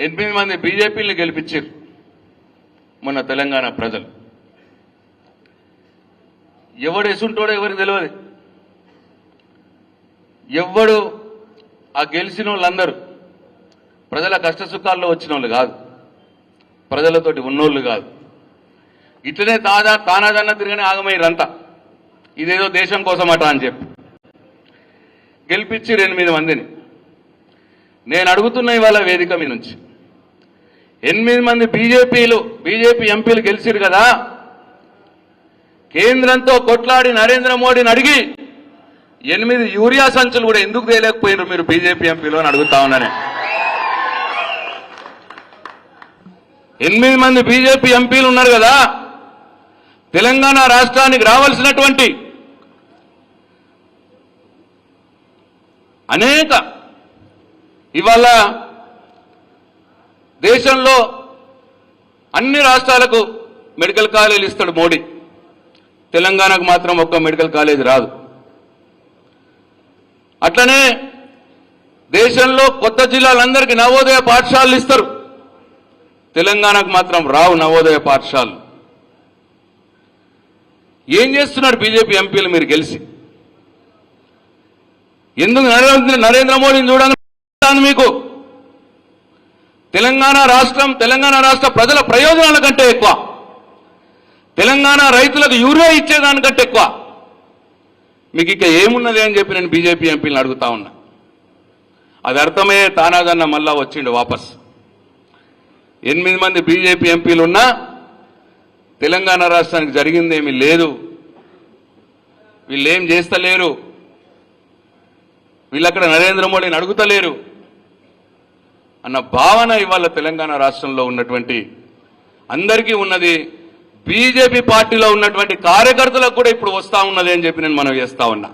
8 మంది బీజేపీని గెలిపించారు మొన్న తెలంగాణ ప్రజలు. ఎవడు ఎసుంటాడో ఎవరికి తెలియదు. ఎవడు ఆ గెలిచిన వాళ్ళందరూ ప్రజల కష్ట సుఖాల్లో వచ్చిన వాళ్ళు కాదు, ప్రజలతోటి ఉన్నోళ్ళు కాదు. ఇట్లనే తానాదన్న తిరిగిన ఆగమయ్యారంతా ఇదేదో దేశం కోసమట అని చెప్పి గెలిపించి 8 మందిని. నేను అడుగుతున్న ఇవాళ వేదిక మీ నుంచి 8 మంది బీజేపీ ఎంపీలు గెలిచిరు కదా, కేంద్రంతో కొట్లాడి నరేంద్ర మోడీని అడిగి 8 యూరియా సంచులు కూడా ఎందుకు తేలేకపోయినారు మీరు బీజేపీ ఎంపీలు అని అడుగుతా ఉన్నానే. 8 మంది బీజేపీ ఎంపీలు ఉన్నారు కదా, తెలంగాణ రాష్ట్రానికి రావాల్సినటువంటి అనేక ఇవాళ దేశంలో అన్ని రాష్ట్రాలకు మెడికల్ కాలేజీలు ఇస్తాడు మోడీ, తెలంగాణకు మాత్రం ఒక్క మెడికల్ కాలేజీ రాదు. అట్లనే దేశంలో కొత్త జిల్లాలందరికీ నవోదయ పాఠశాలలు ఇస్తారు, తెలంగాణకు మాత్రం రావు నవోదయ పాఠశాలలు. ఏం చేస్తున్నారు బీజేపీ ఎంపీలు మీరు గెలిచి? ఎందుకు నరేంద్ర మోడీని చూడాలని మీకు? తెలంగాణ రాష్ట్ర ప్రజల ప్రయోజనాల కంటే ఎక్కువ, తెలంగాణ రైతులకు యూరియా ఇచ్చేదానికంటే ఎక్కువ మీకు ఇక ఏమున్నది అని చెప్పి నేను బీజేపీ ఎంపీలను అడుగుతా ఉన్నా. అది అర్థమయ్యే తానాదన్న మళ్ళా వచ్చిండు వాపస్. 8 మంది బీజేపీ ఎంపీలు ఉన్నా తెలంగాణ రాష్ట్రానికి జరిగిందేమీ లేదు, వీళ్ళేం చేస్తలేరు, వీళ్ళక్కడ నరేంద్ర మోడీని అడుగుతలేరు అన్న భావన ఇవాళ తెలంగాణ రాష్ట్రంలో ఉన్నటువంటి అందరికీ ఉన్నది. బీజేపీ పార్టీలో ఉన్నటువంటి కార్యకర్తలకు కూడా ఇప్పుడు వస్తా ఉన్నది అని చెప్పి నేను మనవి చేస్తా ఉన్నా.